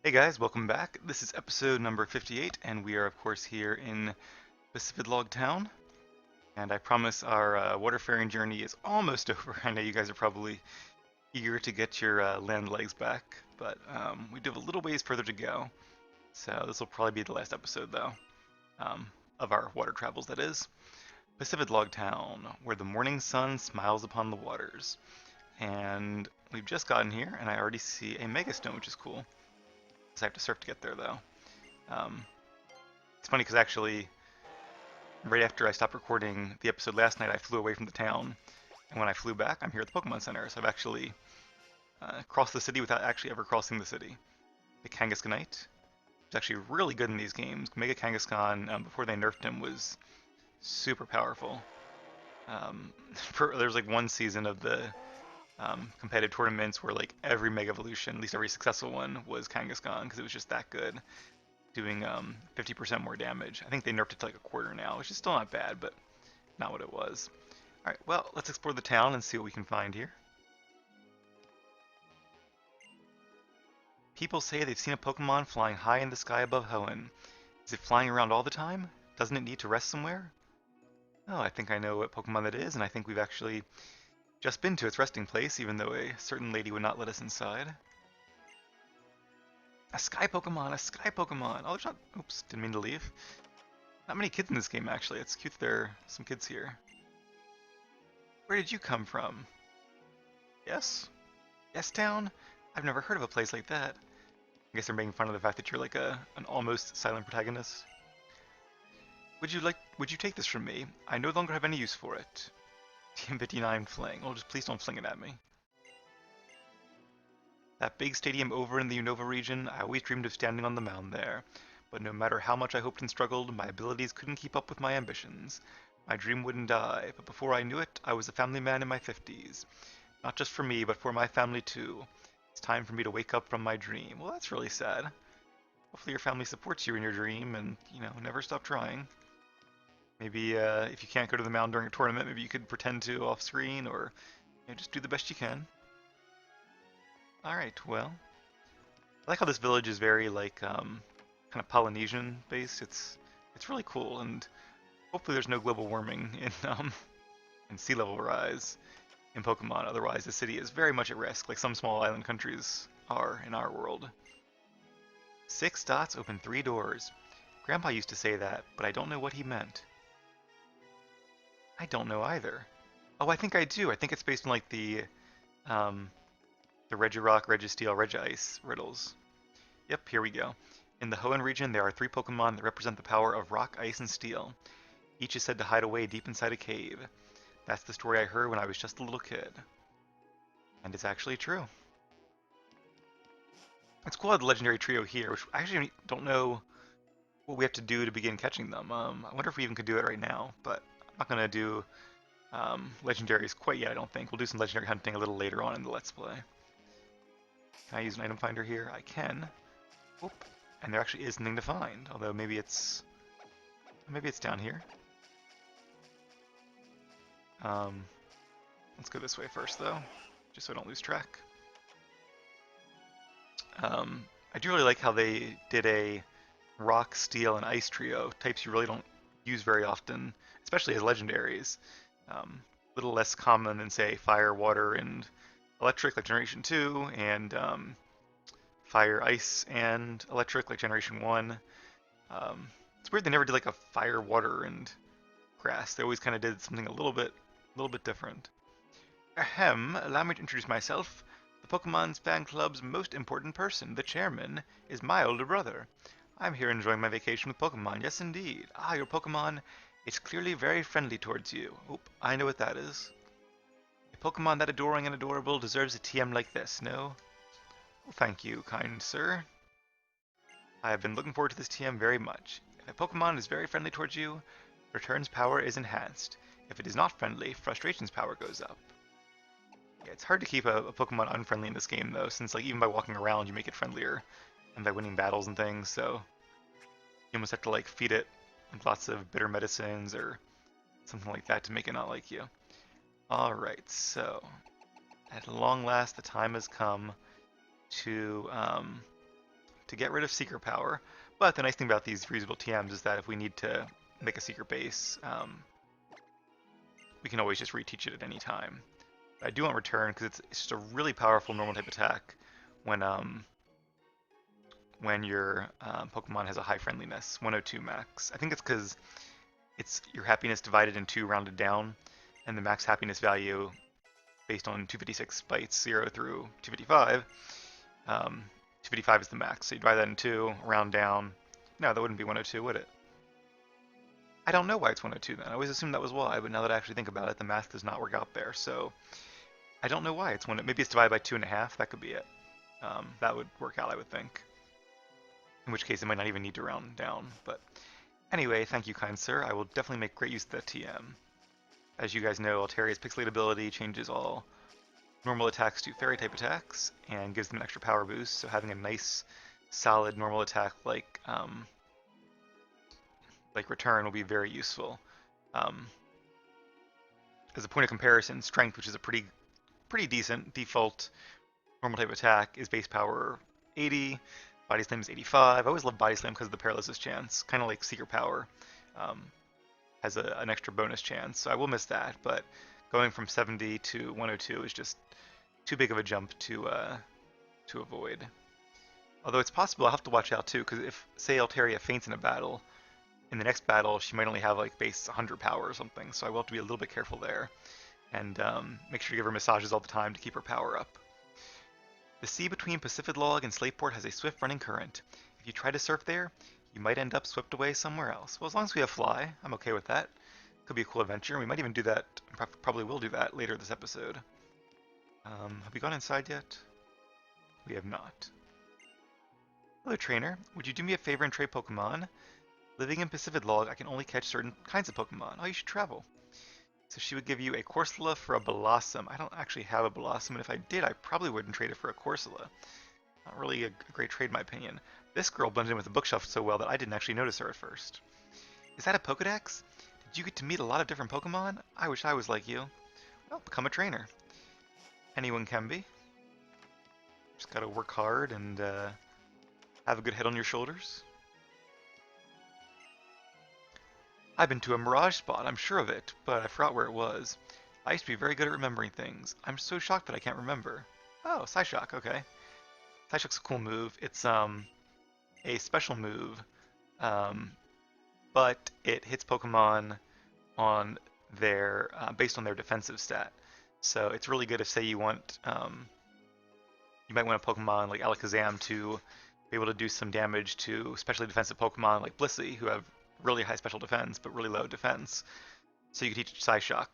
Hey guys, welcome back. This is episode number 58, and we are, of course, here in Pacific Log Town. And I promise our waterfaring journey is almost over. I know you guys are probably eager to get your land legs back, but we do have a little ways further to go. So this will probably be the last episode, though, of our water travels, that is. Pacific Log Town, where the morning sun smiles upon the waters. And we've just gotten here, and I already see a Mega Stone, which is cool. I have to surf to get there, though. Um, it's funny because actually, right after I stopped recording the episode last night, I flew away from the town, and when I flew back, I'm here at the Pokemon Center. So I've actually crossed the city without actually ever crossing the city. The Kangaskhanite is actually really good in these games. Mega Kangaskhan, before they nerfed him, was super powerful. There's like one season of the competitive tournaments where like every Mega Evolution, at least every successful one, was Kangaskhan because it was just that good, doing 50% more damage. I think they nerfed it to like a quarter now, which is still not bad, but not what it was. Alright, well, let's explore the town and see what we can find here. People say they've seen a Pokemon flying high in the sky above Hoenn. Is it flying around all the time? Doesn't it need to rest somewhere? Oh, I think I know what Pokemon that is, and I think we've actually just been to its resting place, even though a certain lady would not let us inside. A Sky Pokemon! A Sky Pokemon! Oh, there's not... Oops, didn't mean to leave. Not many kids in this game, actually. It's cute there are some kids here. Where did you come from? Yes? Yes Town? I've never heard of a place like that. I guess they're making fun of the fact that you're like an almost silent protagonist. Would you take this from me? I no longer have any use for it. TM59 fling. Oh, just please don't fling it at me. That big stadium over in the Unova region, I always dreamed of standing on the mound there. But no matter how much I hoped and struggled, my abilities couldn't keep up with my ambitions. My dream wouldn't die, but before I knew it, I was a family man in my 50s. Not just for me, but for my family too. It's time for me to wake up from my dream. Well, that's really sad. Hopefully your family supports you in your dream and, never stop trying. Maybe if you can't go to the mound during a tournament, maybe you could pretend to off screen or just do the best you can. Alright, well. I like how this village is very like kind of Polynesian based. It's really cool, and hopefully there's no global warming in sea level rise in Pokemon. Otherwise, the city is very much at risk, like some small island countries are in our world. 6 dots open 3 doors. Grandpa used to say that, but I don't know what he meant. I don't know either. Oh, I think I do. I think it's based on like um, the Regirock, Registeel, Regice riddles. Yep, here we go. In the Hoenn region, there are 3 Pokemon that represent the power of rock, ice, and steel. Each is said to hide away deep inside a cave. That's the story I heard when I was just a little kid. And it's actually true. It's cool how the legendary trio here, which I actually don't know what we have to do to begin catching them. I wonder if we even could do it right now, but I'm not going to do legendaries quite yet, I don't think. We'll do some legendary hunting a little later on in the Let's Play. Can I use an item finder here? I can. Oop. And there actually is something to find, although maybe it's down here. Let's go this way first, though, just so I don't lose track. I do really like how they did a rock, steel, and ice trio, types you really don't use very often, especially as legendaries. A little less common than, say, fire, water, and electric, like Generation 2, and fire, ice, and electric, like Generation 1. It's weird they never did like a fire, water, and grass. They always kind of did something a little bit different. Ahem, allow me to introduce myself. The Pokemon's fan club's most important person, the chairman, is my older brother. I'm here enjoying my vacation with Pokemon, yes indeed. Ah, your Pokemon is clearly very friendly towards you. Oop, I know what that is. A Pokemon that adoring and adorable deserves a TM like this, no? Well, thank you, kind sir. I have been looking forward to this TM very much. If a Pokemon is very friendly towards you, Return's power is enhanced. If it is not friendly, Frustration's power goes up. Yeah, it's hard to keep a Pokemon unfriendly in this game, though, since like even by walking around you make it friendlier, and by winning battles and things, so you almost have to like feed it like, lots of bitter medicines or something like that to make it not like you. Alright, so at long last the time has come to to get rid of Seeker Power. But the nice thing about these reusable TMs is that if we need to make a Seeker base, we can always just reteach it at any time. But I do want Return because it's just a really powerful normal type attack when your Pokemon has a high friendliness, 102 max. I think it's because it's your happiness divided in 2 rounded down, and the max happiness value based on 256 bytes 0 through 255. 255 is the max, so you divide that in 2, round down. No, that wouldn't be 102, would it? I don't know why it's 102 then. I always assumed that was why, but now that I actually think about it, the math does not work out there. So I don't know why it's 1. Maybe it's divided by 2.5. That could be it. That would work out, I would think. In which case, it might not even need to round down. But anyway, thank you, kind sir. I will definitely make great use of that TM. As you guys know, Alteria's Pixelate ability changes all normal attacks to Fairy type attacks and gives them an extra power boost. So having a nice, solid normal attack like Return will be very useful. As a point of comparison, Strength, which is a pretty decent default normal type attack, is base power 80. Body Slam is 85. I always love Body Slam because of the paralysis chance, kind of like Seeker Power. Has an extra bonus chance, so I will miss that, but going from 70 to 102 is just too big of a jump to avoid. Although it's possible I'll have to watch out too, because if, say, Altaria faints in a battle, in the next battle she might only have like base 100 power or something, so I will have to be a little bit careful there, and make sure to give her massages all the time to keep her power up. The sea between Pacific and Slateport has a swift running current. If you try to surf there, you might end up swept away somewhere else. Well, as long as we have Fly, I'm okay with that. Could be a cool adventure. We might even do that, probably will do that later this episode. Have we gone inside yet? We have not. Hello, trainer. Would you do me a favor and trade Pokemon? Living in Pacific, I can only catch certain kinds of Pokemon. Oh, you should travel. So she would give you a Corsola for a Blossom. I don't actually have a Blossom, and if I did, I probably wouldn't trade it for a Corsola. Not really a great trade, in my opinion. This girl blended in with the bookshelf so well that I didn't actually notice her at first. Is that a Pokedex? Did you get to meet a lot of different Pokemon? I wish I was like you. Well, become a trainer. Anyone can be. Just gotta work hard and have a good head on your shoulders. I've been to a Mirage spot, I'm sure of it, but I forgot where it was. I used to be very good at remembering things. I'm so shocked that I can't remember. Oh, Psyshock, okay. Psyshock's a cool move. It's a special move, but it hits Pokemon on their based on their defensive stat. So it's really good if, say, you want you might want a Pokemon like Alakazam to be able to do some damage to specially defensive Pokemon like Blissey, who have really high special defense but really low defense. So you could teach Psyshock,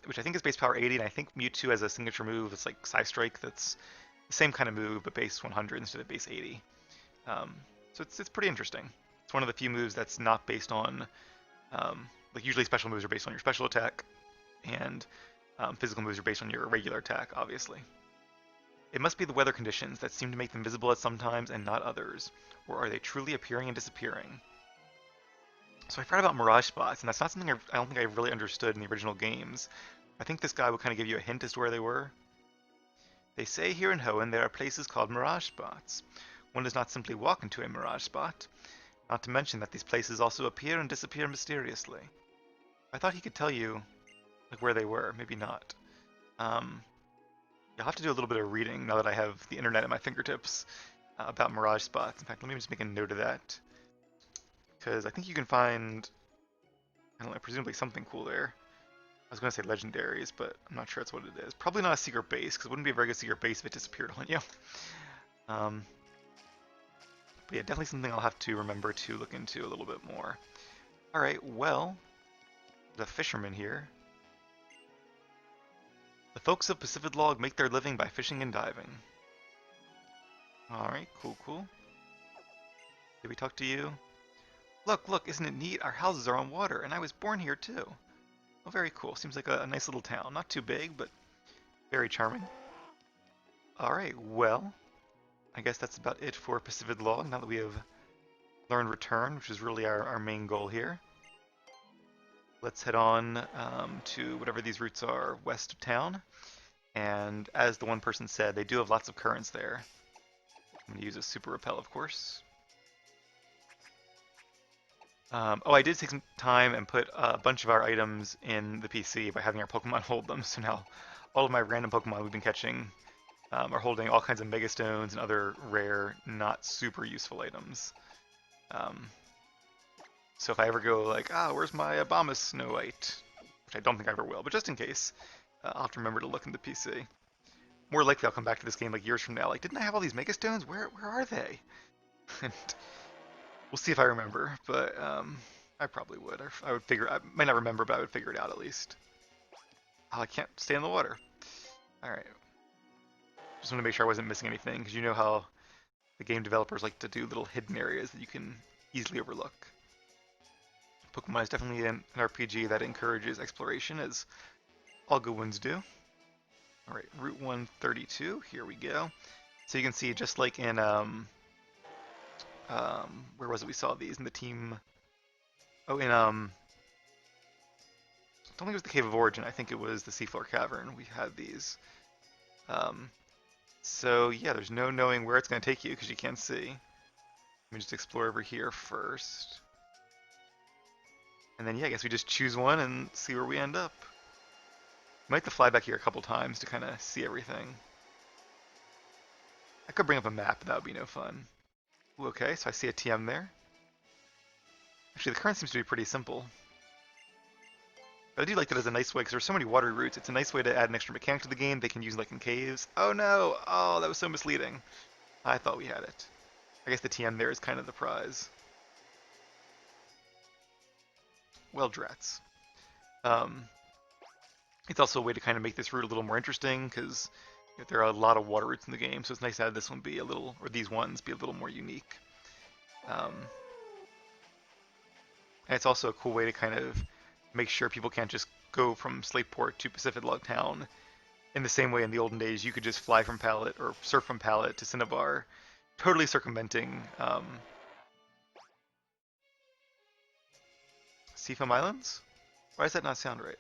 which I think is base power 80, and I think Mewtwo has a signature move. It's like Psystrike, that's the same kind of move but base 100 instead of base 80. So it's pretty interesting. It's one of the few moves that's not based on like usually special moves are based on your special attack, and physical moves are based on your regular attack, obviously. It must be the weather conditions that seem to make them visible at some times and not others, or are they truly appearing and disappearing? So I forgot about Mirage spots, and that's not something I don't think I really understood in the original games. I think this guy would kind of give you a hint as to where they were. They say here in Hoenn there are places called Mirage spots. One does not simply walk into a Mirage spot, not to mention that these places also appear and disappear mysteriously. I thought he could tell you like where they were, maybe not. You'll have to do a little bit of reading now that I have the internet at my fingertips about Mirage spots. In fact, let me just make a note of that, because I think you can find, I don't know, presumably something cool there. I was going to say legendaries, but I'm not sure that's what it is. Probably not a secret base, because it wouldn't be a very good secret base if it disappeared on you. But yeah, definitely something I'll have to remember to look into a little bit more. Alright, well, the fisherman here. The folks of Pacific Log make their living by fishing and diving. Alright, cool. Did we talk to you? Look, isn't it neat? Our houses are on water, and I was born here too. Oh, very cool. Seems like a nice little town. Not too big, but very charming. Alright, well, I guess that's about it for Pacific Log, now that we have learned Return, which is really our main goal here. Let's head on to whatever these routes are west of town. And as the one person said, they do have lots of currents there. I'm going to use a Super Repel, of course. Oh, I did take some time and put a bunch of our items in the PC by having our Pokemon hold them. So now all of my random Pokemon we've been catching are holding all kinds of Mega Stones and other rare, not super useful items. Um, so if I ever go like, where's my Abomasnow Snow White? Which I don't think I ever will, but just in case, I'll have to remember to look in the PC. More likely I'll come back to this game like years from now, like, didn't I have all these Mega Stones? Where are they? And we'll see if I remember, but I probably would. I would figure. I might not remember, but I would figure it out at least. Oh, I can't stay in the water. All right. Just want to make sure I wasn't missing anything, because you know how the game developers like to do little hidden areas that you can easily overlook. Pokemon is definitely an RPG that encourages exploration, as all good ones do. All right, Route 132. Here we go. So you can see, just like in where was it we saw these in the team? Oh, in I don't think it was the Cave of Origin. I think it was the Seafloor Cavern. We had these. Um, so yeah, there's no knowing where it's going to take you because you can't see. Let me just explore over here first. And then yeah, I guess we just choose one and see where we end up. Might have to fly back here a couple times to kind of see everything. I could bring up a map, but that would be no fun. Ooh, okay, so I see a TM there. Actually, the current seems to be pretty simple. But I do like that as a nice way, because there's so many water routes, it's a nice way to add an extra mechanic to the game they can use like in caves. Oh no! Oh, that was so misleading. I thought we had it. I guess the TM there is kind of the prize. Well, drats. Um, it's also a way to kind of make this route a little more interesting, because there are a lot of water routes in the game, so it's nice to have this one be a little, or these ones be a little more unique. And it's also a cool way to kind of make sure people can't just go from Slateport to Pacific Log Town in the same way in the olden days you could just fly from Pallet or surf from Pallet to Cinnabar, totally circumventing Seafoam Islands? Why does that not sound right?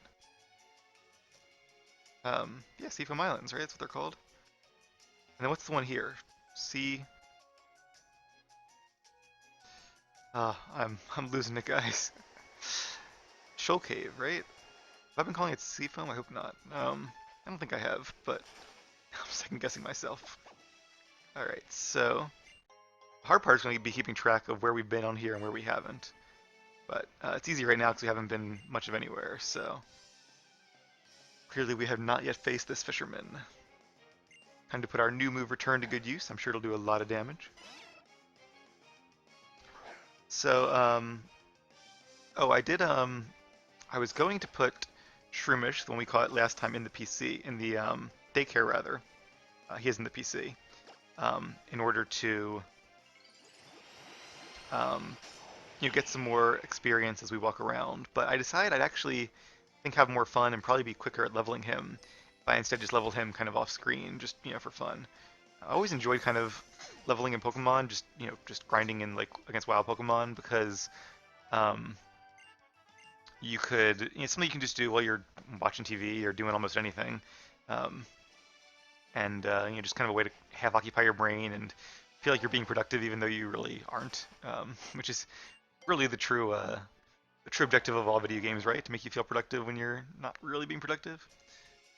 Yeah, Seafoam Islands, right? That's what they're called. And then what's the one here? Sea. I'm losing it, guys. Shoal Cave, right? Have I been calling it Seafoam? I hope not. I don't think I have, but I'm second guessing myself. Alright, so the hard part is going to be keeping track of where we've been on here and where we haven't. But it's easy right now because we haven't been much of anywhere, so clearly we have not yet faced this fisherman. Time to put our new move Return to good use. I'm sure it'll do a lot of damage. So, oh, I was going to put Shroomish, the one we caught last time, in the PC, in the daycare rather. He is in the PC, in order to get some more experience as we walk around. But I decided I'd actually have more fun and probably be quicker at leveling him if I instead just leveled him kind of off screen, just for fun. I always enjoyed kind of leveling in Pokemon, just grinding in like against wild Pokemon because you could something you can just do while you're watching TV or doing almost anything, um, and just kind of a way to half occupy your brain and feel like you're being productive even though you really aren't, which is really the true objective of all video games, right? To make you feel productive when you're not really being productive.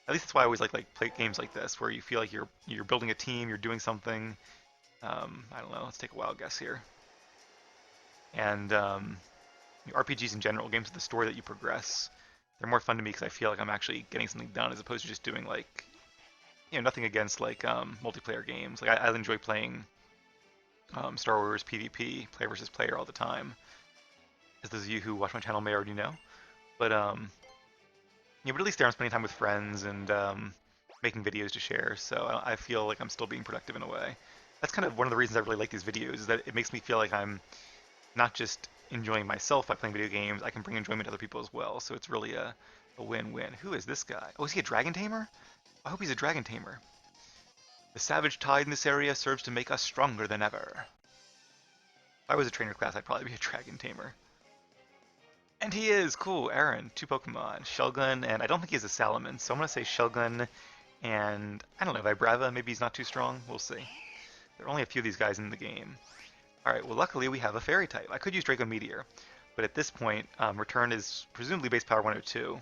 At least that's why I always like play games like this, where you feel like you're building a team, you're doing something. I don't know. Let's take a wild guess here. And RPGs in general, games with the story that you progress, they're more fun to me because I feel like I'm actually getting something done as opposed to just doing like, nothing against like multiplayer games. Like I enjoy playing Star Wars PvP, player versus player, all the time. As those of you who watch my channel may already know. But but at least there I'm spending time with friends and making videos to share. So I feel like I'm still being productive in a way. That's kind of one of the reasons I really like these videos, is that it makes me feel like I'm not just enjoying myself by playing video games, I can bring enjoyment to other people as well. So it's really a win-win. Who is this guy? Oh, is he a dragon tamer? I hope he's a dragon tamer. The savage tide in this area serves to make us stronger than ever. If I was a trainer class, I'd probably be a dragon tamer. And he is! Cool, Aaron. 2 Pokemon. Shelgun, and I don't think he has a Salamence, so I'm going to say Shelgun and, I don't know, Vibrava. Maybe he's not too strong. We'll see. There are only a few of these guys in the game. Alright, well luckily we have a fairy type. I could use Draco Meteor, but at this point, return is presumably base power 102,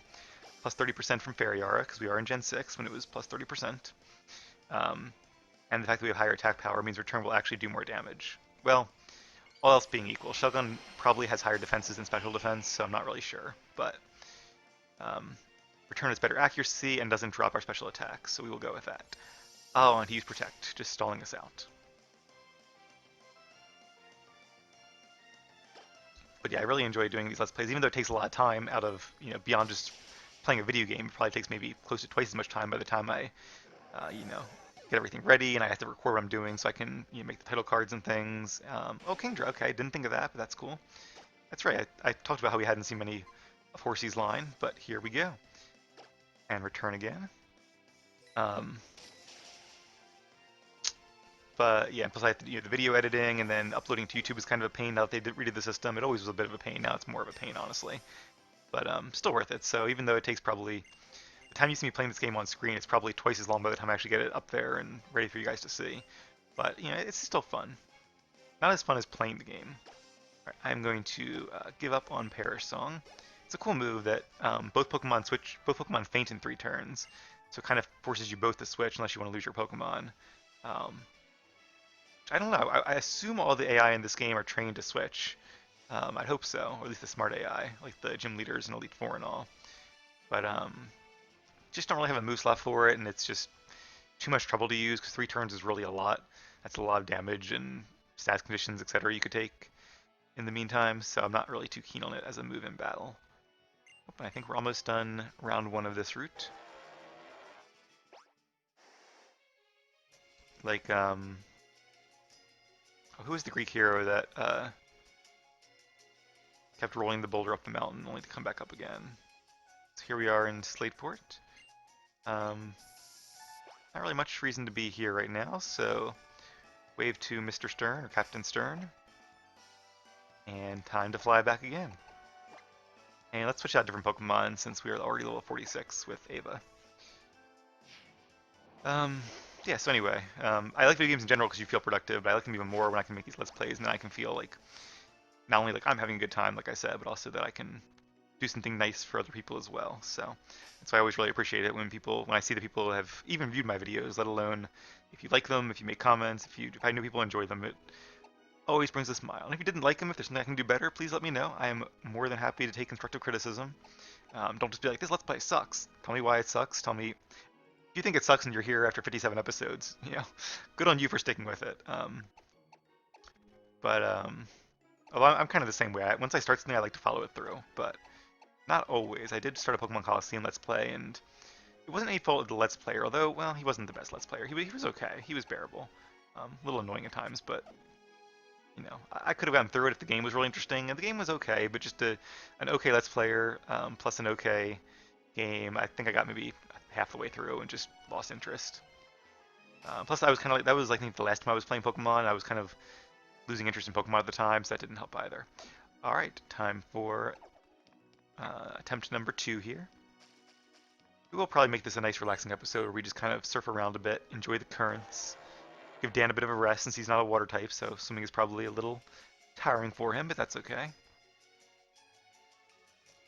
plus 30% from Fairy Aura, because we are in Gen 6 when it was plus 30%. Um, and the fact that we have higher attack power means return will actually do more damage. Well, all else being equal. Shogun probably has higher defenses than special defense, so I'm not really sure. But um, return has better accuracy and doesn't drop our special attacks, so we will go with that. Oh, and he used Protect, just stalling us out. But yeah, I really enjoy doing these Let's Plays, even though it takes a lot of time out of, beyond just playing a video game. It probably takes maybe close to twice as much time by the time I, get everything ready and I have to record what I'm doing so I can, make the title cards and things. Oh, Kingdra, okay, I didn't think of that, but that's cool. That's right, I talked about how we hadn't seen many of Horsey's line, but here we go. And return again. Um, but yeah, plus I have to, the video editing and then uploading to YouTube is kind of a pain now that they redid the system. It always was a bit of a pain, now it's more of a pain, honestly. But still worth it. So even though it takes probably, the time you see me playing this game on screen, it's probably twice as long by the time I actually get it up there and ready for you guys to see. But, it's still fun. Not as fun as playing the game. Right, I'm going to give up on Perish Song. It's a cool move that both Pokemon faint in 3 turns. So it kind of forces you both to switch unless you want to lose your Pokemon. Um, I don't know. I assume all the AI in this game are trained to switch. I'd hope so, or at least the smart AI, like the gym leaders in Elite Four and all. But just don't really have a move slot for it, and it's just too much trouble to use because 3 turns is really a lot. That's a lot of damage and stats conditions, etc. you could take in the meantime, so I'm not really too keen on it as a move in battle. I think we're almost done round 1 of this route. Like, who was the Greek hero that kept rolling the boulder up the mountain only to come back up again? So here we are in Slateport. Not really much reason to be here right now, so wave to Mr. Stern, or Captain Stern, and time to fly back again. And let's switch out different Pokemon since we are already level 46 with Ava. Yeah, so anyway, I like video games in general because you feel productive, but I like them even more when I can make these Let's Plays and then I can feel like, not only like I'm having a good time, like I said, but also that I can do something nice for other people as well. So that's why I always really appreciate it when I see that people have even viewed my videos, let alone if you like them, if you make comments, if I know people enjoy them, it always brings a smile. And if you didn't like them, if there's something I can do better, please let me know. I am more than happy to take constructive criticism. Don't just be like, this Let's Play sucks. Tell me why it sucks. Tell me, if you think it sucks and you're here after 57 episodes, good on you for sticking with it. But although I'm kind of the same way. Once I start something, I like to follow it through, but not always. I did start a Pokemon Coliseum Let's Play, and it wasn't any fault of the Let's Player, although, well, he wasn't the best Let's Player. He was okay. He was bearable. A little annoying at times, but, I could have gotten through it if the game was really interesting, and the game was okay, but just an okay Let's Player plus an okay game, I think I got maybe half the way through and just lost interest. Plus, I was kind of like, that was, I think, the last time I was playing Pokemon. I was kind of losing interest in Pokemon at the time, so that didn't help either. Alright, time for attempt number 2 here. We will probably make this a nice relaxing episode where we just kind of surf around a bit, enjoy the currents, give Dan a bit of a rest since he's not a water type, so swimming is probably a little tiring for him, but that's okay.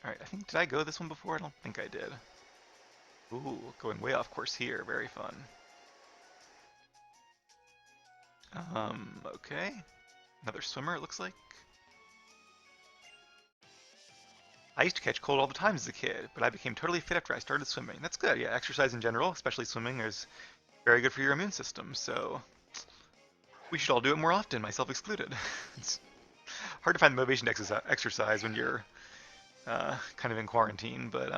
Alright, I think, did I go this one before? I don't think I did. Ooh, going way off course here, very fun. Okay. Another swimmer, it looks like. I used to catch cold all the time as a kid, but I became totally fit after I started swimming. That's good, yeah. Exercise in general, especially swimming, is very good for your immune system, so we should all do it more often, myself excluded. It's hard to find the motivation to exercise when you're kind of in quarantine, but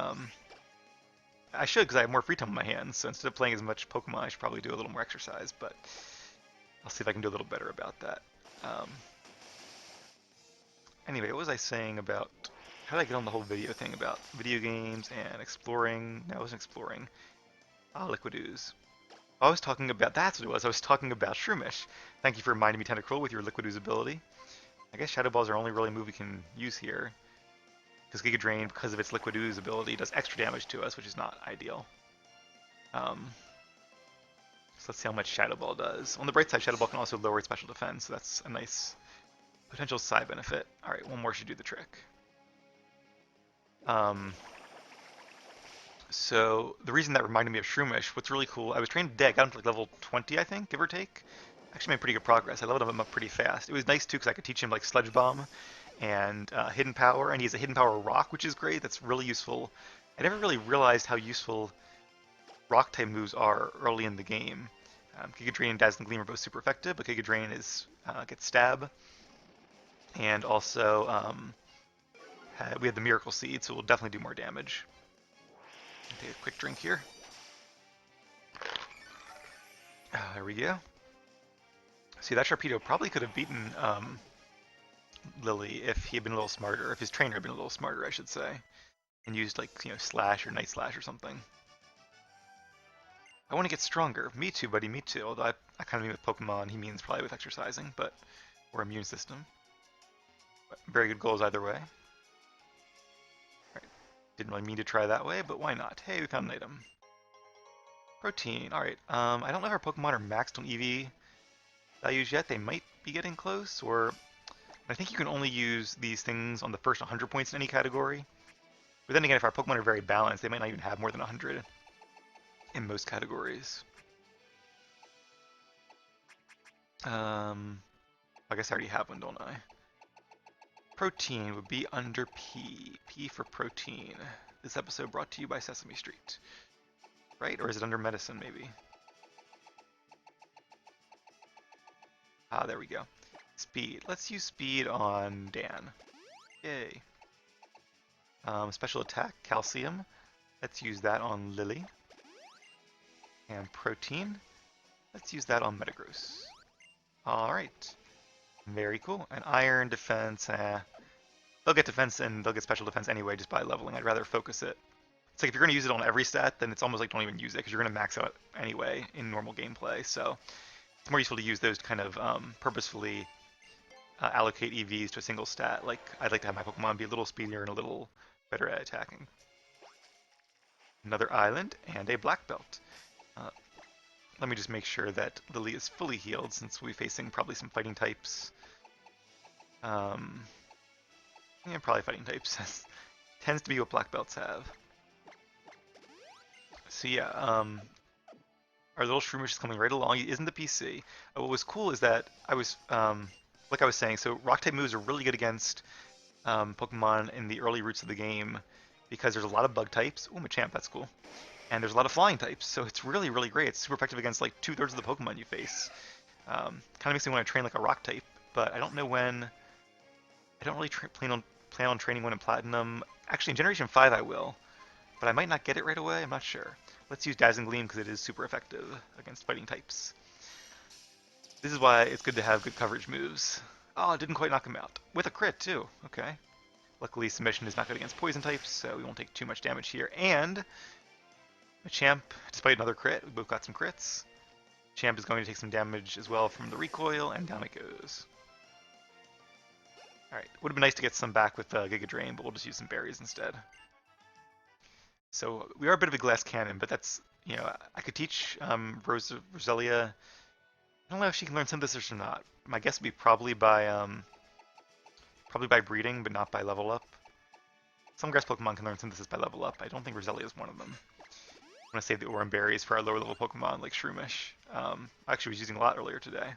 I should because I have more free time on my hands, so instead of playing as much Pokemon, I should probably do a little more exercise, but I'll see if I can do a little better about that. Anyway, what was I saying about... How did I get on the whole video thing about video games and exploring? No, I wasn't exploring. Liquid Ooze. I was talking about... That's what it was. I was talking about Shroomish. Thank you for reminding me, Tentacruel, with your Liquid Ooze ability. I guess Shadow Balls are only really move we can use here. Because Giga Drain, because of its Liquid Ooze ability, does extra damage to us, which is not ideal. So let's see how much Shadow Ball does. On the bright side, Shadow Ball can also lower its special defense, so that's a nice potential side benefit. Alright, one more should do the trick. So the reason that reminded me of Shroomish, what's really cool, I was trained today, I got him to like level 20, I think, give or take. Actually made pretty good progress. I leveled him up pretty fast. It was nice too because I could teach him like Sludge Bomb and Hidden Power, and he has a Hidden Power Rock, which is great. That's really useful. I never really realized how useful Rock type moves are early in the game. Giga Drain and Dazzling Gleam are both super effective, but Giga Drain is gets Stab, and also we have the Miracle Seed, so we'll definitely do more damage. Take a quick drink here. There we go. See, that Sharpedo probably could have beaten Lily if he had been a little smarter, if his trainer had been a little smarter, I should say, and used like, Slash or Night Slash or something. I want to get stronger. Me too, buddy, me too. Although I kind of mean with Pokemon, he means probably with exercising, but, or immune system. But very good goals either way. Alright, didn't really mean to try that way, but why not? Hey, we found an item. Protein, alright. I don't know if our Pokemon are maxed on EV values yet. They might be getting close, or I think you can only use these things on the first 100 points in any category. But then again, if our Pokemon are very balanced, they might not even have more than 100 in most categories. I guess I already have one, don't I? Protein would be under P. P for protein. This episode brought to you by Sesame Street. Right? Or is it under medicine, maybe? Ah, there we go. Speed. Let's use speed on Dan. Yay. Special attack, calcium. Let's use that on Lily. And protein. Let's use that on Metagross. Alright. Very cool. And iron, defense, they'll get defense and they'll get special defense anyway just by leveling. I'd rather focus it. It's like if you're going to use it on every stat, then it's almost like don't even use it because you're going to max out anyway in normal gameplay. So it's more useful to use those to kind of purposefully allocate EVs to a single stat. Like I'd like to have my Pokemon be a little speedier and a little better at attacking. Another island and a black belt. Let me just make sure that Lily is fully healed since we'll be facing probably some fighting types. Yeah, probably fighting types. Tends to be what black belts have. So yeah, our little Shroomish is coming right along. He isn't the PC. What was cool is that I was, like I was saying, so rock type moves are really good against Pokemon in the early routes of the game because there's a lot of bug types. Ooh, Machamp, that's cool. And there's a lot of flying types, so it's really, really great. It's super effective against like 2/3 of the Pokemon you face. Kind of makes me want to train like a rock type, but I don't know when. I don't really plan on training one in Platinum. Actually, in Generation 5 I will, but I might not get it right away. I'm not sure. Let's use Dazzling Gleam because it is super effective against fighting types. This is why it's good to have good coverage moves. Oh, it didn't quite knock him out. With a crit too. Okay. Luckily, Submission is not good against poison types, so we won't take too much damage here. And Machamp, despite another crit, we both got some crits. Champ is going to take some damage as well from the recoil, and down it goes. Alright, would have been nice to get some back with Giga Drain, but we'll just use some berries instead. So we are a bit of a glass cannon, but that's, I could teach Roselia. I don't know if she can learn synthesis or not. My guess would be probably by breeding, but not by level up. Some grass Pokemon can learn synthesis by level up. I don't think Roselia is one of them. I'm going to save the Oran Berries for our lower level Pokemon like Shroomish. I actually was using a lot earlier today.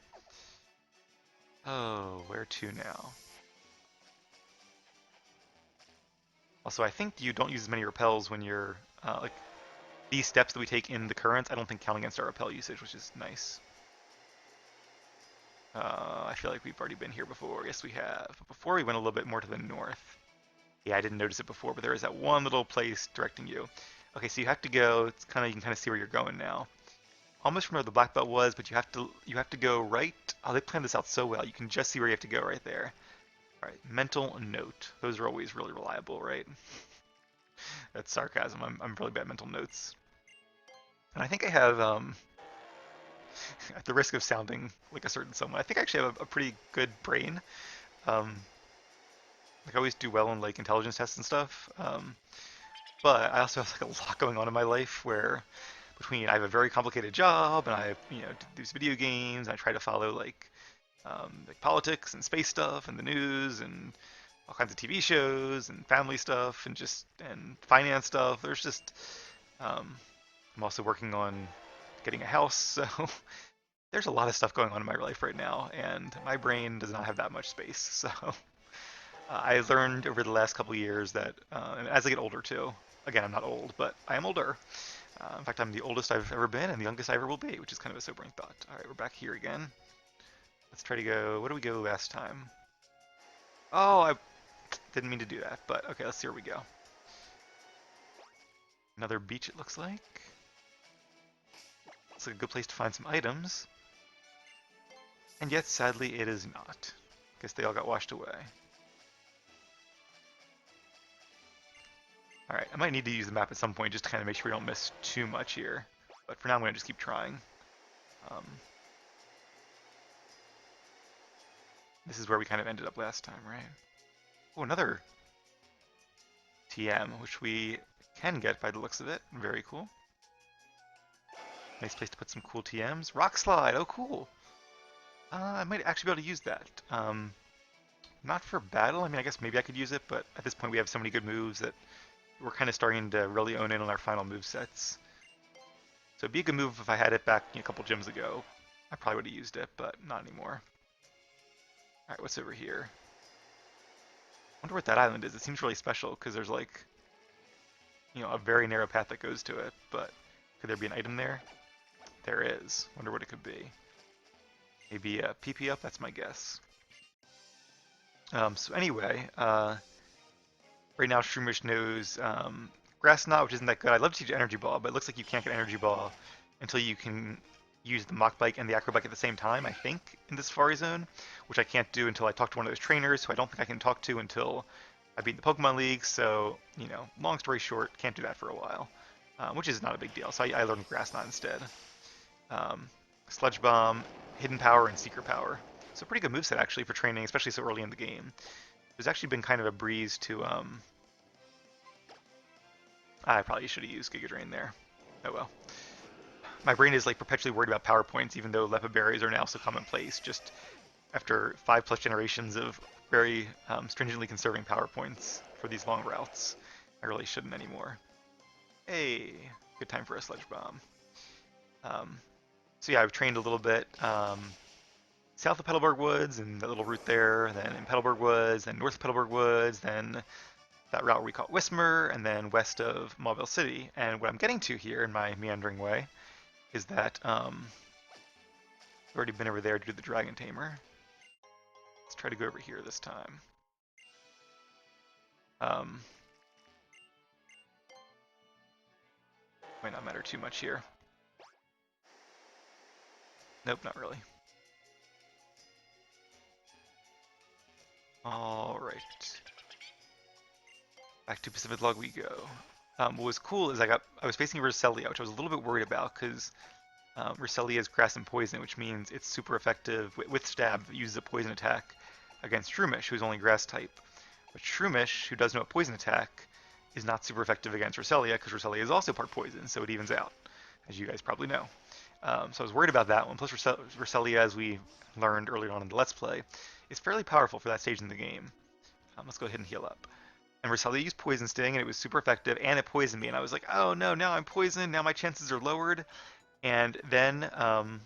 Oh, where to now? Also, I think you don't use as many repels when you're, like, these steps that we take in the currents, I don't think count against our repel usage, which is nice. I feel like we've already been here before. Yes, we have. But before we went a little bit more to the north. Yeah, I didn't notice it before, but there is that one little place directing you. Okay, so you have to go. It's kind of, you can kind of see where you're going now. Almost from where the black belt was, but you have to go right. Oh, they planned this out so well. You can just see where you have to go right there. All right, mental note. Those are always really reliable, right? That's sarcasm. I'm really bad at mental notes. And I think I have, at the risk of sounding like a certain someone, I think I actually have a pretty good brain. Like I always do well in like intelligence tests and stuff. But I also have like a lot going on in my life where between I have a very complicated job and I do these video games. And I try to follow like politics and space stuff and the news and all kinds of TV shows and family stuff and finance stuff. There's just I'm also working on getting a house, so there's a lot of stuff going on in my life right now, and my brain does not have that much space. So I learned over the last couple of years that, and as I get older too, again, I'm not old, but I am older. In fact, I'm the oldest I've ever been and the youngest I ever will be, which is kind of a sobering thought. All right, we're back here again. Let's try to go, what did we go last time? Oh, I didn't mean to do that, but okay, let's see where we go. Another beach, it looks like. Looks like a good place to find some items. And yet, sadly, it is not. Guess they all got washed away. Alright, I might need to use the map at some point just to kind of make sure we don't miss too much here. But for now, I'm going to just keep trying. This is where we kind of ended up last time, right? Oh, another TM, which we can get by the looks of it. Very cool. Nice place to put some cool TMs. Rock Slide, oh cool! I might actually be able to use that. Not for battle, I mean I guess maybe I could use it, but at this point we have so many good moves that we're kind of starting to really own in on our final move sets. So it'd be a good move if I had it back a couple gyms ago. I probably would have used it, but not anymore. Alright, what's over here? I wonder what that island is. It seems really special because there's like, a very narrow path that goes to it, but could there be an item there? There is. Wonder what it could be. Maybe a PP up, that's my guess. So anyway, right now Shroomish knows Grass Knot, which isn't that good. I'd love to teach Energy Ball, but it looks like you can't get Energy Ball until you can use the Mach Bike and the Acro Bike at the same time, I think, in the Safari Zone, which I can't do until I talk to one of those trainers, who I don't think I can talk to until I beat the Pokemon League, so, long story short, can't do that for a while, which is not a big deal, so I learned Grass Knot instead. Sludge Bomb, Hidden Power, and Secret Power. So pretty good moveset, actually, for training, especially so early in the game. It's actually been kind of a breeze to, I probably should have used Giga Drain there. Oh well. My brain is like perpetually worried about power points, even though Lepa Berries are now so commonplace, just after 5+ generations of very stringently conserving power points for these long routes. I really shouldn't anymore. Hey, good time for a Sludge Bomb. So yeah, I've trained a little bit south of Petalburg Woods and that little route there, then in Petalburg Woods, then north of Petalburg Woods, then that route we call Wismer, and then west of Mauville City. And what I'm getting to here in my meandering way is that I've already been over there to do the Dragon Tamer. Let's try to go over here this time. Might not matter too much here. Nope, not really. Alright. Back to Pacific Log we go. What was cool is I was facing Roselia, which I was a little bit worried about because Roselia is grass and poison, which means it's super effective with stab. It uses a poison attack against Shroomish, who's only grass type. But Shroomish, who does know a poison attack, is not super effective against Roselia because Roselia is also part poison, so it evens out, as you guys probably know. So I was worried about that one. Plus Roselia, as we learned earlier on in the Let's Play, is fairly powerful for that stage in the game. Let's go ahead and heal up. And Roselia used Poison Sting, and it was super effective, and it poisoned me. And I was like, oh no, now I'm poisoned, now my chances are lowered. And then, at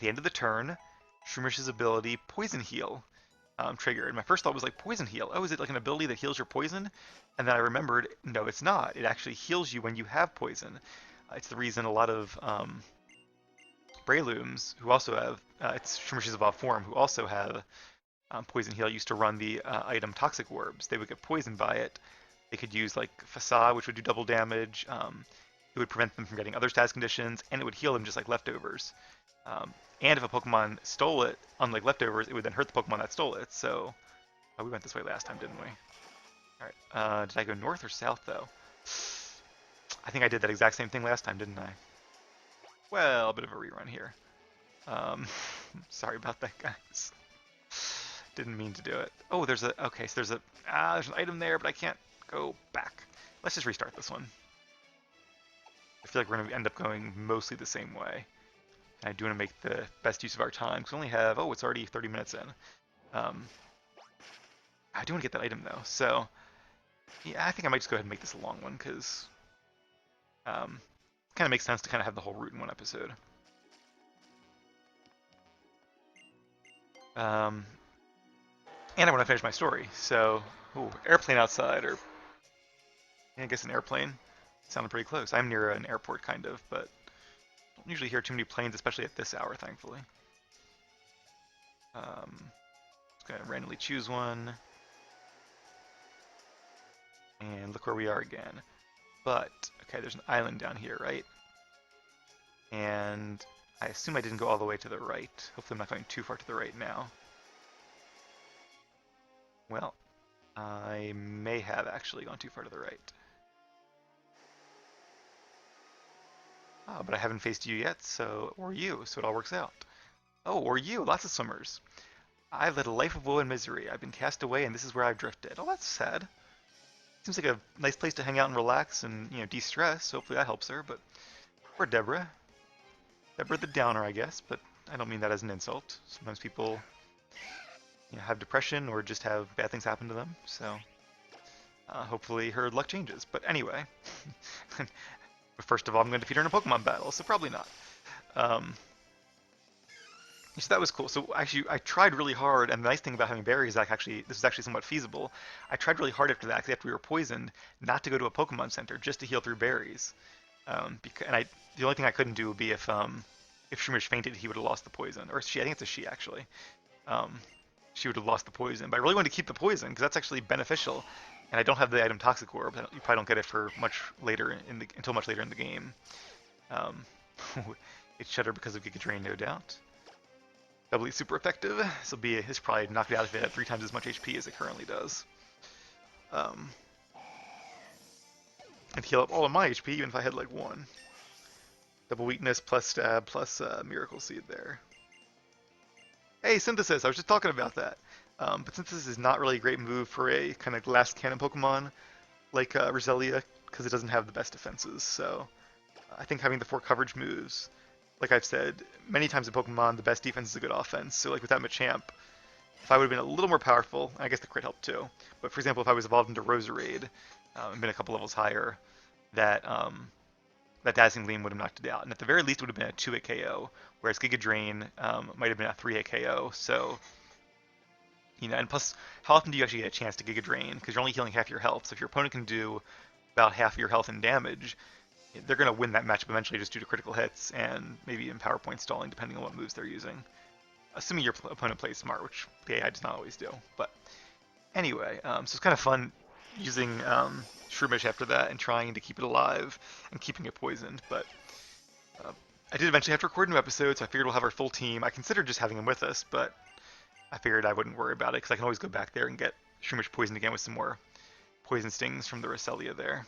the end of the turn, Shroomish's ability, Poison Heal, triggered. And my first thought was like, Poison Heal? Oh, is it like an ability that heals your poison? And then I remembered, no, it's not. It actually heals you when you have poison. It's the reason a lot of Breilooms, who also have, it's Shroomish's evolved form, who also have Poison Heal, used to run the item Toxic Orbs. They would get poisoned by it. They could use like Facade, which would do double damage. It would prevent them from getting other status conditions, and it would heal them just like leftovers. And if a Pokemon stole it, unlike leftovers, it would then hurt the Pokemon that stole it. So we went this way last time, didn't we? All right. Did I go north or south though? I think I did that exact same thing last time, didn't I? Well, a bit of a rerun here. Sorry about that, guys. Didn't mean to do it. Oh, there's an item there, but I can't go back. Let's just restart this one. I feel like we're going to end up going mostly the same way. And I do want to make the best use of our time, because we only have, oh, it's already 30 minutes in. Um, I do want to get that item, though. So, yeah, I think I might just go ahead and make this a long one, because kind of makes sense to kind of have the whole route in one episode. Um, and I want to finish my story, so, ooh, airplane outside, or yeah, I guess an airplane. Sounded pretty close. I'm near an airport, kind of, but don't usually hear too many planes, especially at this hour, thankfully. Just gonna randomly choose one, and look where we are again. But, okay, there's an island down here, right? And I assume I didn't go all the way to the right. Hopefully I'm not going too far to the right now. Well, I may have actually gone too far to the right. But I haven't faced you yet, or you, so it all works out. Oh, or you, lots of swimmers. I've led a life of woe and misery. I've been cast away, and this is where I've drifted. Oh, that's sad. Seems like a nice place to hang out and relax and, de-stress. Hopefully that helps her, but poor Deborah. Deborah the downer, I guess, but I don't mean that as an insult. Sometimes people, have depression or just have bad things happen to them, so hopefully her luck changes. But anyway, first of all, I'm going to defeat her in a Pokemon battle, so probably not. Um, so that was cool. So actually, I tried really hard, and the nice thing about having berries is like this is actually somewhat feasible. I tried really hard after that, because after we were poisoned, not to go to a Pokemon Center, just to heal through berries. The only thing I couldn't do would be if Shroomish fainted, he would have lost the poison, or she. I think it's a she actually. Um, she would have lost the poison, but I really wanted to keep the poison because that's actually beneficial. And I don't have the item Toxic Orb. You probably don't get it for much later until much later in the game. Um, it's Shudder because of Giga Drain, no doubt. Doubly super effective. This probably knocked it out if it had 3 times as much HP as it currently does. Um, and heal up all of my HP even if I had like 1. Double weakness plus stab plus miracle seed there. Hey, Synthesis! I was just talking about that. But Synthesis is not really a great move for a kind of glass cannon Pokemon like Roselia, because it doesn't have the best defenses. So I think having the 4 coverage moves, like I've said many times in Pokemon, the best defense is a good offense. So like with that Machamp, if I would have been a little more powerful, I guess the crit helped too. But for example, if I was evolved into Roserade and been a couple levels higher, that Dazzling Gleam would have knocked it out. And at the very least, it would have been a 2-hit KO, whereas Giga Drain might have been a 3-hit KO. So, and plus, how often do you actually get a chance to Giga Drain? Because you're only healing half your health. So if your opponent can do about half your health in damage, they're going to win that matchup eventually just due to critical hits and maybe even power point stalling, depending on what moves they're using. Assuming your opponent plays smart, which the AI does not always do. But anyway, so it's kind of fun using Shroomish after that and trying to keep it alive and keeping it poisoned. But I did eventually have to record a new episode, so I figured we'll have our full team. I considered just having him with us, but I figured I wouldn't worry about it because I can always go back there and get Shroomish poisoned again with some more poison stings from the Roselia there.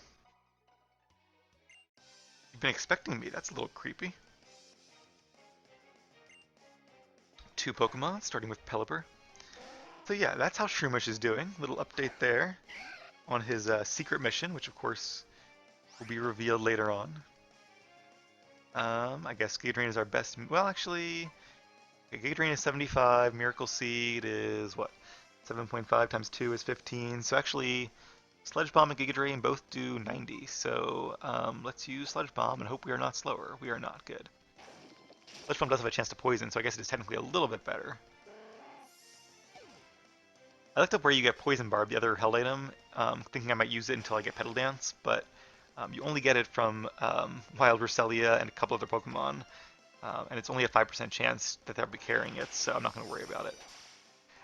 You've been expecting me. That's a little creepy. 2 Pokemon, starting with Pelipper. So yeah, that's how Shroomish is doing. Little update there on his secret mission, which of course will be revealed later on. I guess Giga Drain is our best. Well, actually, Giga Drain is 75. Miracle Seed is what? 7.5 times 2 is 15. So actually, Sludge Bomb and Giga Drain both do 90. So let's use Sludge Bomb and hope we are not slower. We are not good. Sludge Bomb does have a chance to poison, so I guess it is technically a little bit better. I looked up where you get Poison Barb, the other held item, thinking I might use it until I get Petal Dance, but you only get it from Wild Roselia and a couple other Pokemon, and it's only a 5% chance that they'll be carrying it, so I'm not going to worry about it.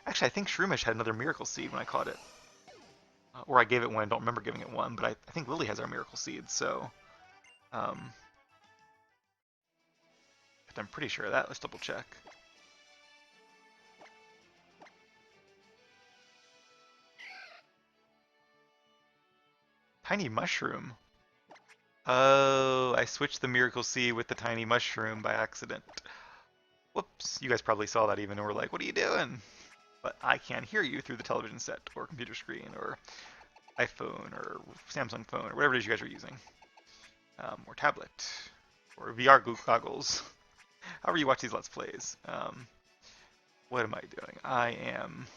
Actually, I think Shroomish had another Miracle Seed when I caught it. Or I gave it one, I don't remember giving it one, but I think Lily has our Miracle Seed, so... I'm pretty sure of that. Let's double check. Tiny Mushroom. Oh, I switched the Miracle Seed with the Tiny Mushroom by accident. Whoops, you guys probably saw that even and were like, what are you doing? But I can hear you through the television set or computer screen or iPhone or Samsung phone or whatever it is you guys are using. or tablet, or VR goggles. However you watch these Let's Plays. What am I doing? I am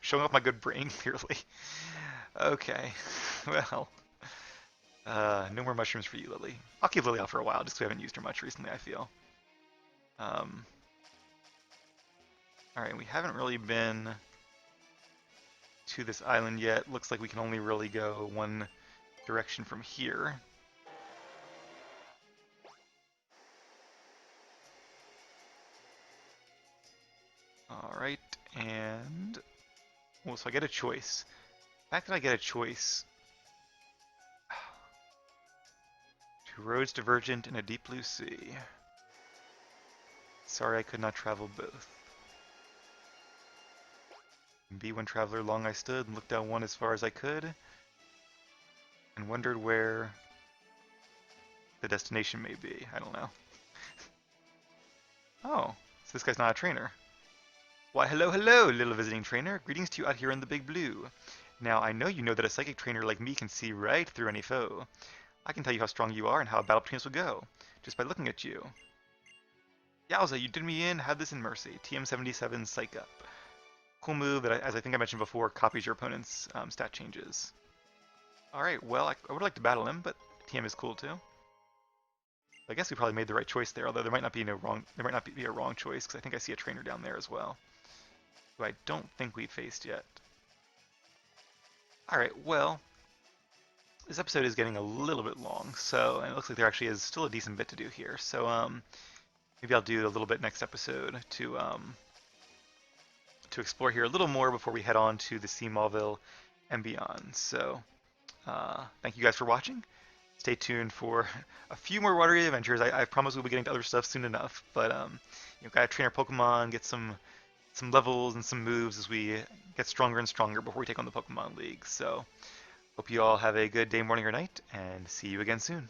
showing off my good brain, clearly. Okay, well, no more mushrooms for you, Lily. I'll keep Lily out for a while, just because we haven't used her much recently, I feel. Um, Alright, we haven't really been to this island yet. Looks like we can only really go one direction from here. Alright, and... well, so I get a choice. The fact that I get a choice... two roads divergent in a deep blue sea. Sorry I could not travel both. Be one traveler long I stood and looked down one as far as I could, and wondered where the destination may be. I don't know. Oh, so this guy's not a trainer. Why, hello, hello, little visiting trainer. Greetings to you out here in the big blue. Now, I know you know that a psychic trainer like me can see right through any foe. I can tell you how strong you are and how a battle between us will go, just by looking at you. Yowza, you did me in, have this in mercy. TM77 Psych Up. Cool move that, as I think I mentioned before, copies your opponent's stat changes. Alright, well, I would like to battle him, but TM is cool too. I guess we probably made the right choice there, although there might not be a wrong choice, because I think I see a trainer down there as well, who I don't think we've faced yet. Alright, well, this episode is getting a little bit long, so, and it looks like there actually is still a decent bit to do here, so maybe I'll do a little bit next episode to explore here a little more before we head on to the Sea Mauville and beyond. So, thank you guys for watching. Stay tuned for a few more watery adventures. I promise we'll be getting to other stuff soon enough, but gotta train our Pokemon, get some levels and some moves as we get stronger and stronger before we take on the Pokemon League. So, hope you all have a good day, morning, or night, and see you again soon.